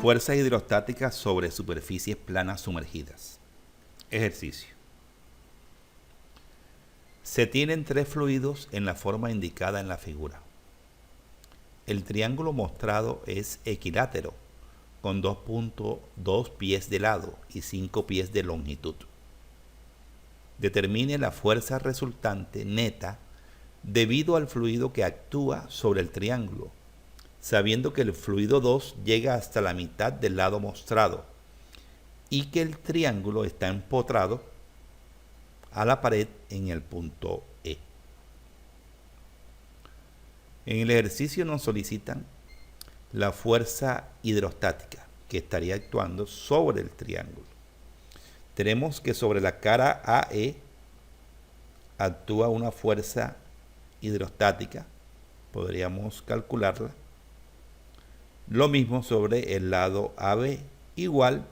Fuerzas hidrostáticas sobre superficies planas sumergidas. Ejercicio. Se tienen tres fluidos en la forma indicada en la figura. El triángulo mostrado es equilátero, con 2.2 pies de lado y 5 pies de longitud. Determine la fuerza resultante neta debido al fluido que actúa sobre el triángulo, sabiendo que el fluido 2 llega hasta la mitad del lado mostrado y que el triángulo está empotrado a la pared en el punto E. En el ejercicio nos solicitan la fuerza hidrostática que estaría actuando sobre el triángulo. Tenemos que sobre la cara AE actúa una fuerza hidrostática, podríamos calcularla. Lo mismo sobre el lado AB, igual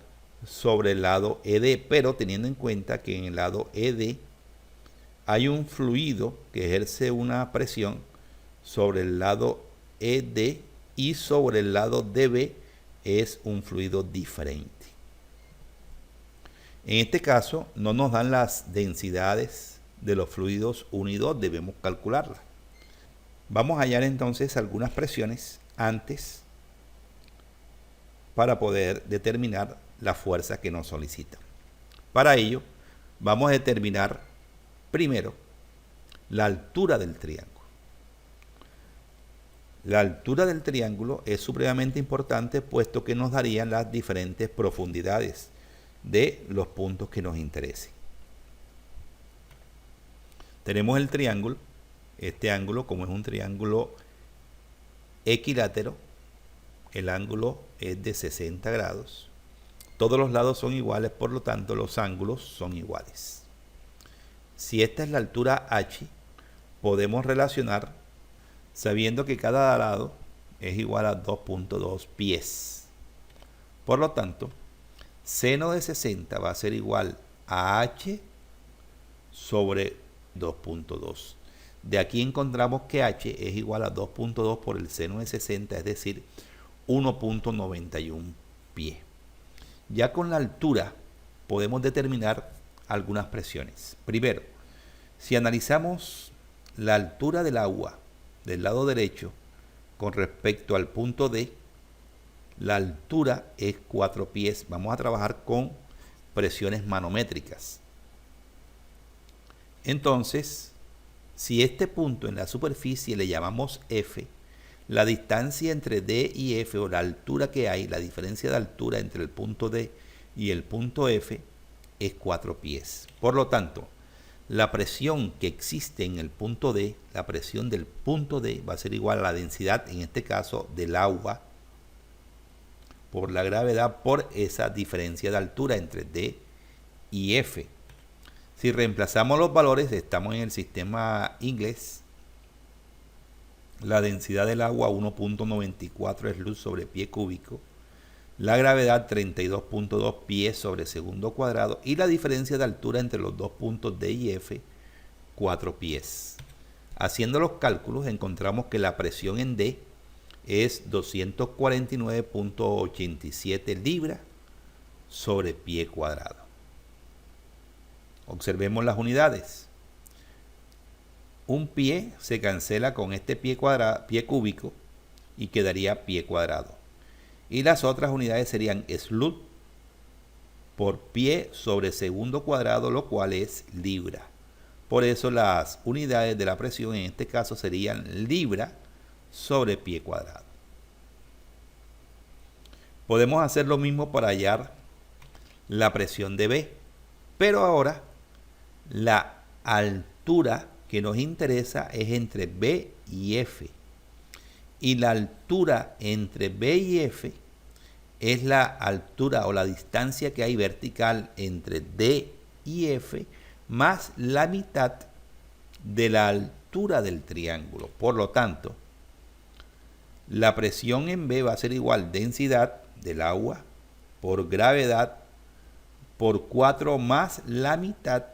sobre el lado ED, pero teniendo en cuenta que en el lado ED hay un fluido que ejerce una presión sobre el lado ED y sobre el lado DB es un fluido diferente. En este caso no nos dan las densidades de los fluidos 1 y 2, debemos calcularlas. Vamos a hallar entonces algunas presiones antes para poder determinar la fuerza que nos solicitan. Para ello vamos a determinar primero la altura del triángulo. La altura del triángulo es supremamente importante puesto que nos darían las diferentes profundidades de los puntos que nos interesen. Tenemos el triángulo. Este ángulo, como es un triángulo equilátero, el ángulo es de 60 grados. Todos los lados son iguales, por lo tanto los ángulos son iguales. Si esta es la altura H, podemos relacionar sabiendo que cada lado es igual a 2.2 pies. Por lo tanto, seno de 60 va a ser igual a H sobre 2.2. De aquí encontramos que H es igual a 2.2 por el seno de 60, es decir, 1.91 pie. Ya con la altura podemos determinar algunas presiones. Primero, si analizamos la altura del agua del lado derecho con respecto al punto D, la altura es 4 pies. Vamos a trabajar con presiones manométricas. Entonces, si este punto en la superficie le llamamos F, la distancia entre D y F, o la altura que hay, la diferencia de altura entre el punto D y el punto F, es 4 pies. Por lo tanto, la presión que existe en el punto D, la presión del punto D va a ser igual a la densidad, en este caso, del agua, por la gravedad, por esa diferencia de altura entre D y F. Si reemplazamos los valores, estamos en el sistema inglés. La densidad del agua 1.94 luz sobre pie cúbico. La gravedad 32.2 pies sobre segundo cuadrado. Y la diferencia de altura entre los dos puntos D y F, 4 pies. Haciendo los cálculos encontramos que la presión en D es 249.87 libras sobre pie cuadrado. Observemos las unidades. Un pie se cancela con este pie cúbico y quedaría pie cuadrado. Y las otras unidades serían slug por pie sobre segundo cuadrado, lo cual es libra. Por eso las unidades de la presión en este caso serían libra sobre pie cuadrado. Podemos hacer lo mismo para hallar la presión de B, pero ahora la altura que nos interesa es entre B y F. Y la altura entre B y F es la altura o la distancia que hay vertical entre D y F más la mitad de la altura del triángulo. Por lo tanto, la presión en B va a ser igual densidad del agua por gravedad por 4 más la mitad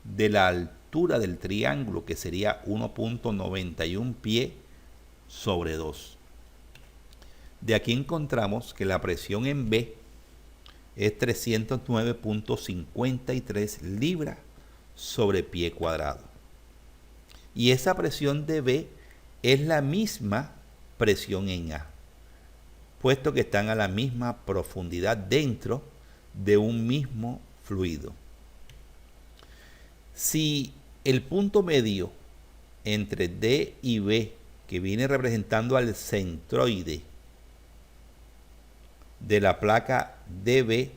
de la altura del triángulo, que sería 1.91 pie sobre 2. De aquí encontramos que la presión en B es 309.53 libras sobre pie cuadrado. Y esa presión de B es la misma presión en A, puesto que están a la misma profundidad dentro de un mismo fluido. Si el punto medio entre D y B, que viene representando al centroide de la placa DB,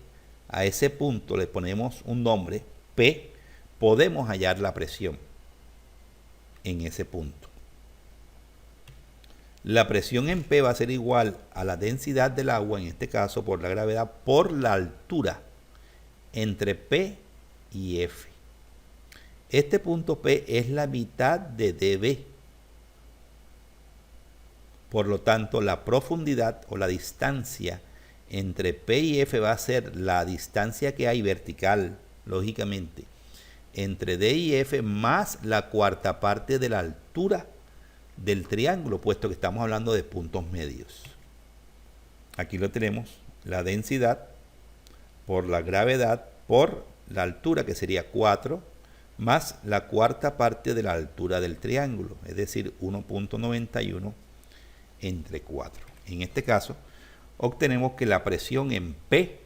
a ese punto le ponemos un nombre, P, podemos hallar la presión en ese punto. La presión en P va a ser igual a la densidad del agua, en este caso por la gravedad, por la altura entre P y F. Este punto P es la mitad de DB. Por lo tanto, la profundidad o la distancia entre P y F va a ser la distancia que hay vertical, lógicamente, entre D y F más la cuarta parte de la altura del triángulo, puesto que estamos hablando de puntos medios. Aquí lo tenemos, la densidad por la gravedad por la altura, que sería 4, más la cuarta parte de la altura del triángulo, es decir, 1.91 entre 4. En este caso, obtenemos que la presión en P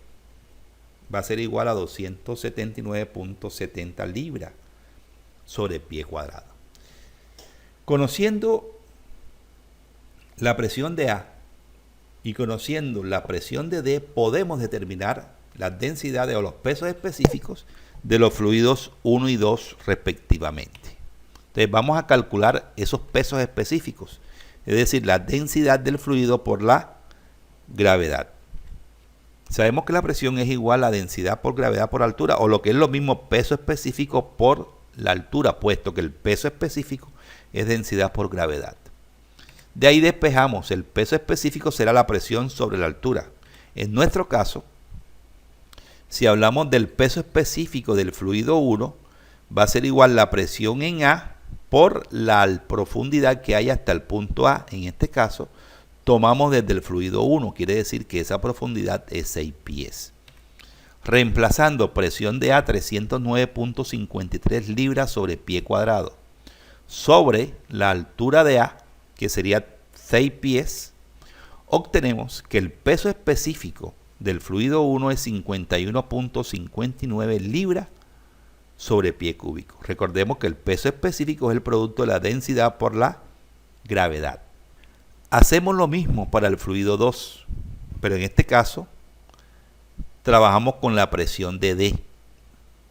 va a ser igual a 279.70 libras sobre pie cuadrado. Conociendo la presión de A y conociendo la presión de D, podemos determinar las densidades o los pesos específicos de los fluidos 1 y 2 respectivamente. Entonces vamos a calcular esos pesos específicos, es decir, la densidad del fluido por la gravedad. Sabemos que la presión es igual a densidad por gravedad por altura, o lo que es lo mismo, peso específico por la altura, puesto que el peso específico es densidad por gravedad. De ahí despejamos, el peso específico será la presión sobre la altura. En nuestro caso, si hablamos del peso específico del fluido 1, va a ser igual la presión en A por la profundidad que hay hasta el punto A. En este caso, tomamos desde el fluido 1, quiere decir que esa profundidad es 6 pies. Reemplazando presión de A 309.53 libras sobre pie cuadrado sobre la altura de A, que sería 6 pies, obtenemos que el peso específico del fluido 1 es 51.59 libras sobre pie cúbico. Recordemos que el peso específico es el producto de la densidad por la gravedad. Hacemos lo mismo para el fluido 2, pero en este caso trabajamos con la presión de D.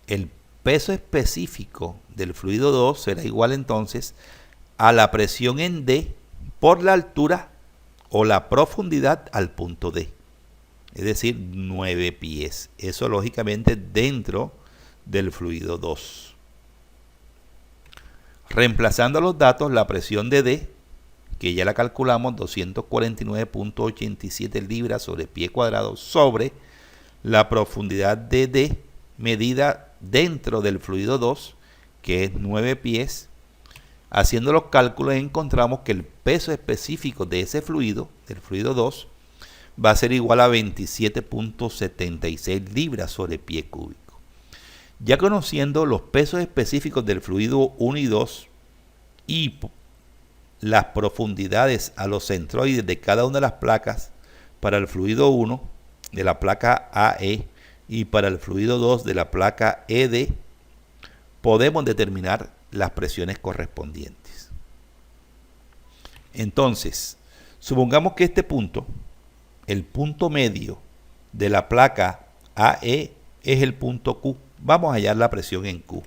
El peso específico del fluido 2 será igual entonces a la presión en D por la altura o la profundidad al punto D, es decir, 9 pies. Eso lógicamente dentro del fluido 2. Reemplazando los datos, la presión de D, que ya la calculamos, 249.87 libras sobre pie cuadrado sobre la profundidad de D medida dentro del fluido 2, que es 9 pies. Haciendo los cálculos encontramos que el peso específico de ese fluido, del fluido 2, va a ser igual a 27.76 libras sobre pie cúbico. Ya conociendo los pesos específicos del fluido 1 y 2 y las profundidades a los centroides de cada una de las placas para el fluido 1 de la placa AE y para el fluido 2 de la placa ED, podemos determinar las presiones correspondientes. Entonces, supongamos que este punto, el punto medio de la placa AE, es el punto Q. Vamos a hallar la presión en Q.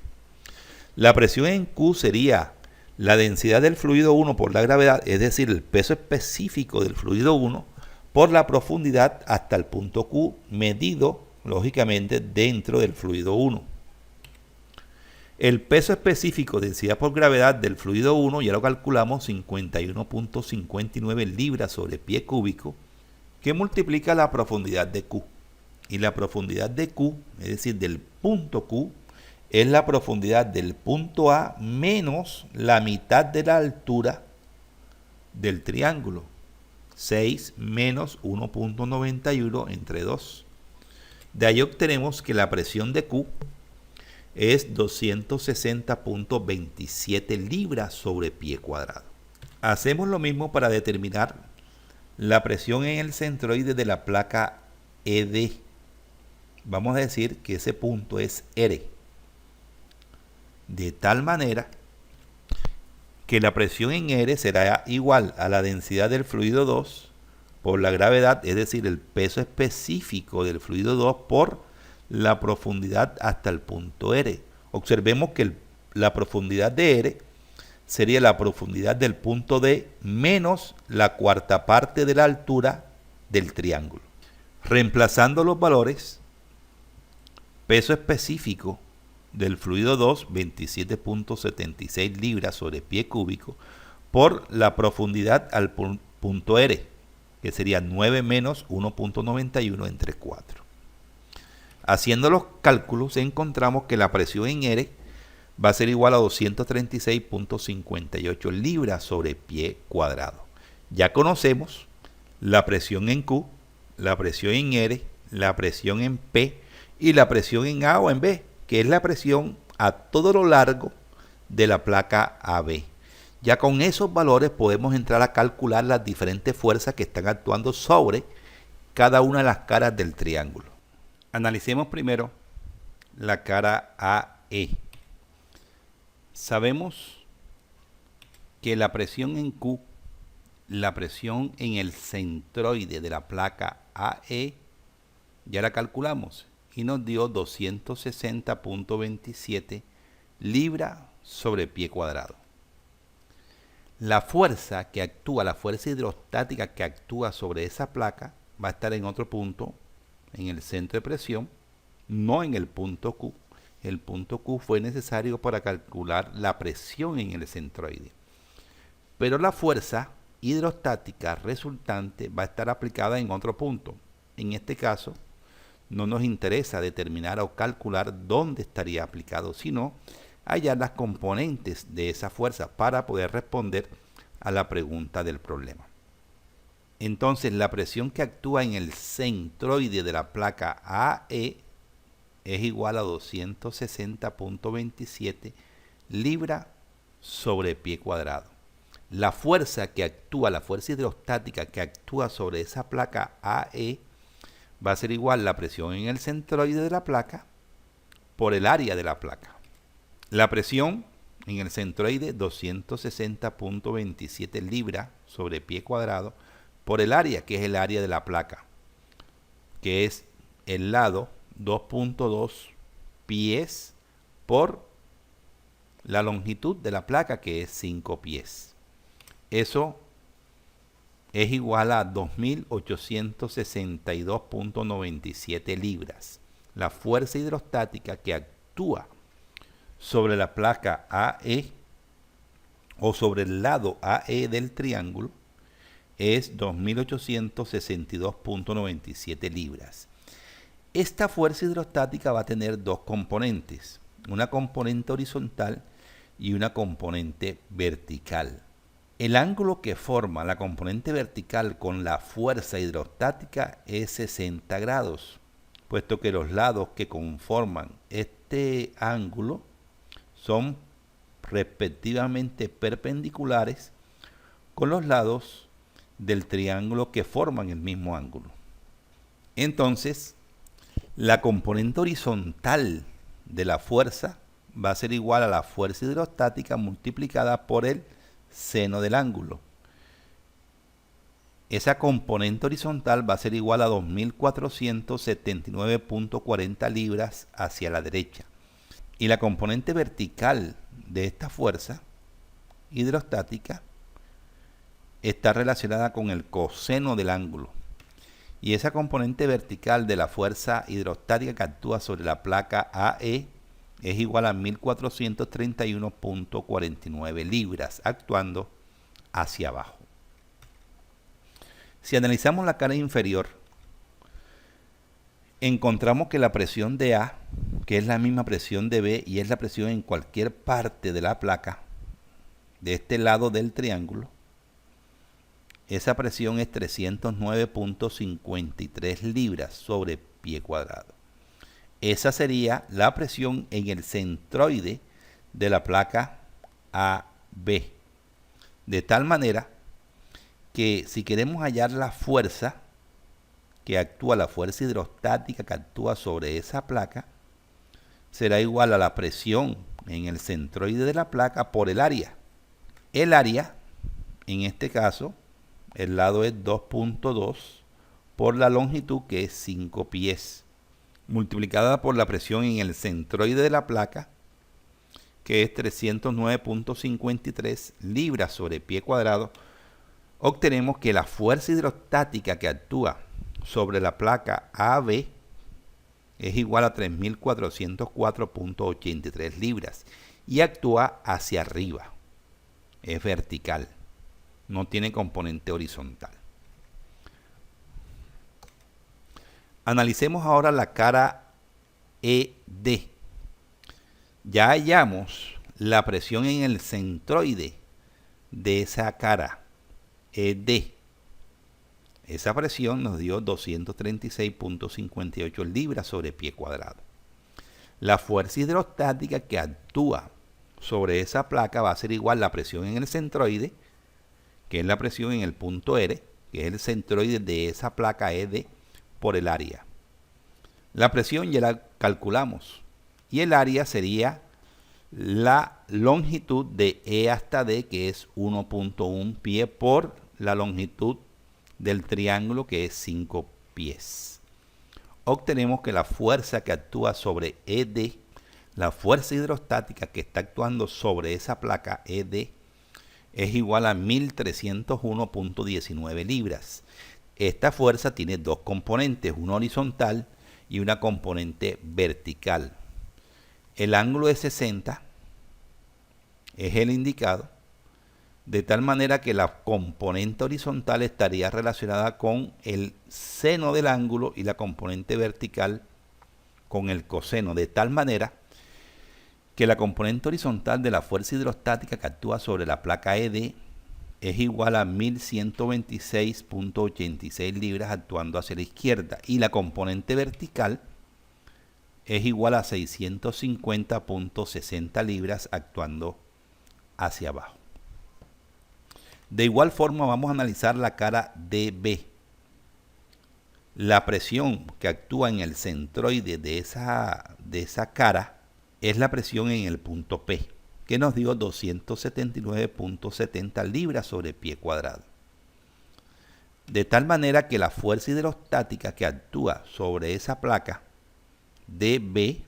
La presión en Q sería la densidad del fluido 1 por la gravedad, es decir, el peso específico del fluido 1 por la profundidad hasta el punto Q, medido lógicamente dentro del fluido 1. El peso específico de densidad por gravedad del fluido 1 ya lo calculamos, 51.59 libras sobre pie cúbico, que multiplica la profundidad de Q. Y la profundidad de Q, es decir, del punto Q, es la profundidad del punto A menos la mitad de la altura del triángulo, 6 menos 1.91 entre 2. De ahí obtenemos que la presión de Q es 260.27 libras sobre pie cuadrado. Hacemos lo mismo para determinar la presión en el centroide de la placa ED. Vamos a decir que ese punto es R. De tal manera que la presión en R será igual a la densidad del fluido 2 por la gravedad, es decir, el peso específico del fluido 2 por la profundidad hasta el punto R. Observemos que la profundidad de R sería la profundidad del punto D menos la cuarta parte de la altura del triángulo. Reemplazando los valores, peso específico del fluido 2, 27.76 libras sobre pie cúbico, por la profundidad al punto R, que sería 9 menos 1.91 entre 4. Haciendo los cálculos encontramos que la presión en R va a ser igual a 236.58 libras sobre pie cuadrado. Ya conocemos la presión en Q, la presión en R, la presión en P y la presión en A o en B, que es la presión a todo lo largo de la placa AB. Ya con esos valores podemos entrar a calcular las diferentes fuerzas que están actuando sobre cada una de las caras del triángulo. Analicemos primero la cara AE. Sabemos que la presión en Q, la presión en el centroide de la placa AE, ya la calculamos y nos dio 260.27 libras sobre pie cuadrado. La fuerza que actúa, la fuerza hidrostática que actúa sobre esa placa va a estar en otro punto, en el centro de presión, no en el punto Q. El punto Q fue necesario para calcular la presión en el centroide. Pero la fuerza hidrostática resultante va a estar aplicada en otro punto. En este caso, no nos interesa determinar o calcular dónde estaría aplicado, sino hallar las componentes de esa fuerza para poder responder a la pregunta del problema. Entonces, la presión que actúa en el centroide de la placa AE es igual a 260.27 libras sobre pie cuadrado. La fuerza que actúa, la fuerza hidrostática que actúa sobre esa placa AE va a ser igual a la presión en el centroide de la placa por el área de la placa. La presión en el centroide, 260.27 libras sobre pie cuadrado, por el área, que es el área de la placa, que es el lado 2.2 pies por la longitud de la placa, que es 5 pies. Eso es igual a 2.862.97 libras. La fuerza hidrostática que actúa sobre la placa AE o sobre el lado AE del triángulo es 2.862.97 libras. Esta fuerza hidrostática va a tener dos componentes, una componente horizontal y una componente vertical. El ángulo que forma la componente vertical con la fuerza hidrostática es 60 grados, puesto que los lados que conforman este ángulo son respectivamente perpendiculares con los lados del triángulo que forman el mismo ángulo. Entonces, la componente horizontal de la fuerza va a ser igual a la fuerza hidrostática multiplicada por el seno del ángulo. Esa componente horizontal va a ser igual a 2.479.40 libras hacia la derecha. Y la componente vertical de esta fuerza hidrostática está relacionada con el coseno del ángulo. Y esa componente vertical de la fuerza hidrostática que actúa sobre la placa AE es igual a 1.431.49 libras, actuando hacia abajo. Si analizamos la cara inferior, encontramos que la presión de A, que es la misma presión de B y es la presión en cualquier parte de la placa, de este lado del triángulo, esa presión es 309.53 libras sobre pie cuadrado. Esa sería la presión en el centroide de la placa AB. De tal manera que si queremos hallar la fuerza que actúa, la fuerza hidrostática que actúa sobre esa placa, será igual a la presión en el centroide de la placa por el área. El área, en este caso, el lado es 2.2 por la longitud, que es 5 pies, multiplicada por la presión en el centroide de la placa, que es 309.53 libras sobre pie cuadrado. Obtenemos que la fuerza hidrostática que actúa sobre la placa AB es igual a 3.404.83 libras y actúa hacia arriba. Es vertical, no tiene componente horizontal. Analicemos ahora la cara ED. Ya hallamos la presión en el centroide de esa cara ED. Esa presión nos dio 236.58 libras sobre pie cuadrado. La fuerza hidrostática que actúa sobre esa placa va a ser igual a la presión en el centroide, que es la presión en el punto R, que es el centroide de esa placa ED, por el área. La presión ya la calculamos y el área sería la longitud de E hasta D, que es 1.1 pie, por la longitud del triángulo, que es 5 pies. Obtenemos que la fuerza que actúa sobre ED, la fuerza hidrostática que está actuando sobre esa placa ED, es igual a 1.301.19 libras. Esta fuerza tiene dos componentes, una horizontal y una componente vertical. El ángulo de 60 es el indicado, de tal manera que la componente horizontal estaría relacionada con el seno del ángulo y la componente vertical con el coseno, de tal manera que la componente horizontal de la fuerza hidrostática que actúa sobre la placa ED es igual a 1126.86 libras actuando hacia la izquierda, y la componente vertical es igual a 650.60 libras actuando hacia abajo. De igual forma vamos a analizar la cara DB. La presión que actúa en el centroide de esa cara es la presión en el punto P, que nos dio 279.70 libras sobre pie cuadrado. De tal manera que la fuerza hidrostática que actúa sobre esa placa DB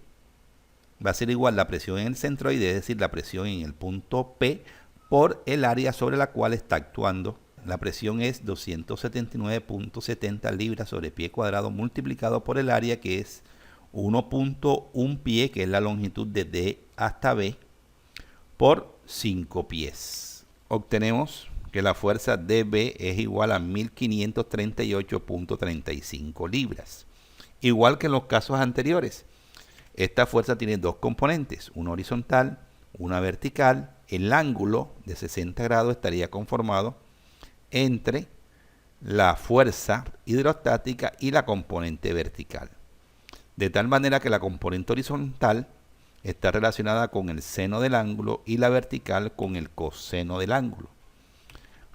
va a ser igual a la presión en el centroide, es decir, la presión en el punto P, por el área sobre la cual está actuando. La presión es 279.70 libras sobre pie cuadrado multiplicado por el área, que es 1.1 pie, que es la longitud de D hasta B, por 5 pies. Obtenemos que la fuerza DB es igual a 1538.35 libras. Igual que en los casos anteriores, esta fuerza tiene dos componentes, una horizontal, una vertical. El ángulo de 60 grados estaría conformado entre la fuerza hidrostática y la componente vertical. De tal manera que la componente horizontal está relacionada con el seno del ángulo y la vertical con el coseno del ángulo.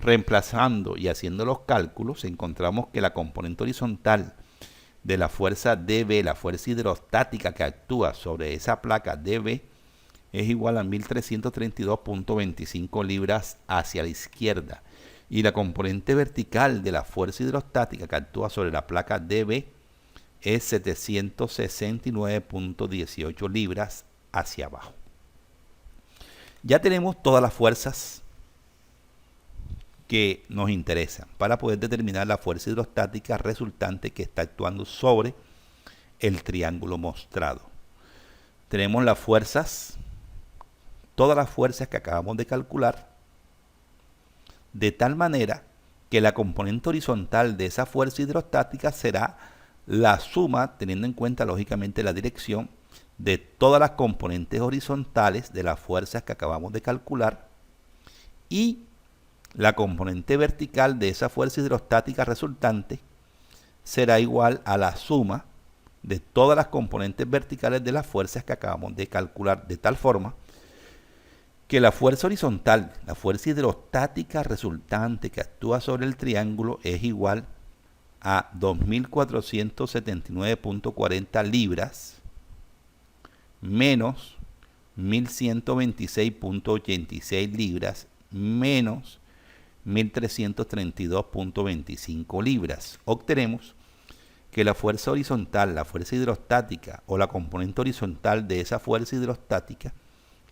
Reemplazando y haciendo los cálculos, encontramos que la componente horizontal de la fuerza DB, la fuerza hidrostática que actúa sobre esa placa DB, es igual a 1332.25 libras hacia la izquierda, y la componente vertical de la fuerza hidrostática que actúa sobre la placa DB es 769.18 libras hacia abajo. Ya tenemos todas las fuerzas que nos interesan para poder determinar la fuerza hidrostática resultante que está actuando sobre el triángulo mostrado. Tenemos las fuerzas, todas las fuerzas que acabamos de calcular, de tal manera que la componente horizontal de esa fuerza hidrostática será la suma, teniendo en cuenta lógicamente la dirección, de todas las componentes horizontales de las fuerzas que acabamos de calcular, y la componente vertical de esa fuerza hidrostática resultante será igual a la suma de todas las componentes verticales de las fuerzas que acabamos de calcular, de tal forma que la fuerza horizontal, la fuerza hidrostática resultante que actúa sobre el triángulo es igual a 2.479.40 libras menos 1.126.86 libras menos 1.332.25 libras. Obtenemos que la fuerza horizontal, la fuerza hidrostática o la componente horizontal de esa fuerza hidrostática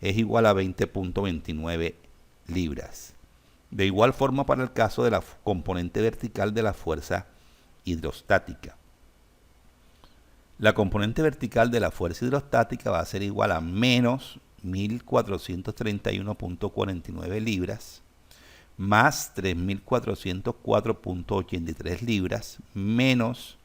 es igual a 20.29 libras. De igual forma para el caso de la componente vertical de la fuerza hidrostática. La componente vertical de la fuerza hidrostática va a ser igual a menos 1.431.49 libras más 3.404.83 libras menos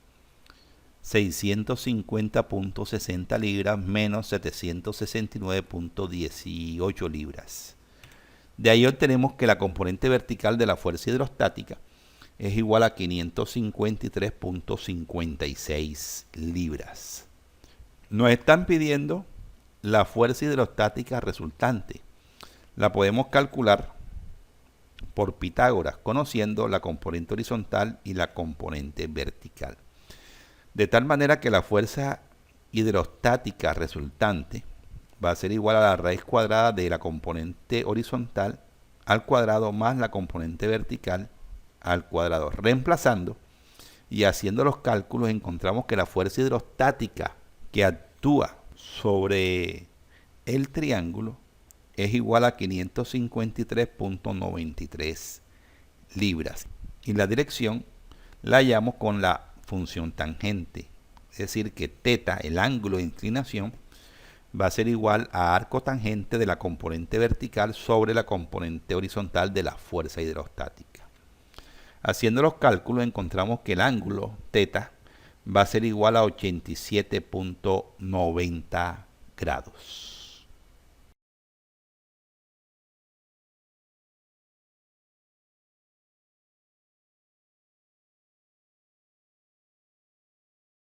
650.60 libras menos 769.18 libras. De ahí obtenemos que la componente vertical de la fuerza hidrostática es igual a 553.56 libras. Nos están pidiendo la fuerza hidrostática resultante. La podemos calcular por Pitágoras, conociendo la componente horizontal y la componente vertical. De tal manera que la fuerza hidrostática resultante va a ser igual a la raíz cuadrada de la componente horizontal al cuadrado más la componente vertical al cuadrado. Reemplazando y haciendo los cálculos encontramos que la fuerza hidrostática que actúa sobre el triángulo es igual a 553.93 libras. Y la dirección la hallamos con la función tangente, es decir que θ, el ángulo de inclinación, va a ser igual a arco tangente de la componente vertical sobre la componente horizontal de la fuerza hidrostática. Haciendo los cálculos encontramos que el ángulo θ va a ser igual a 87.90 grados.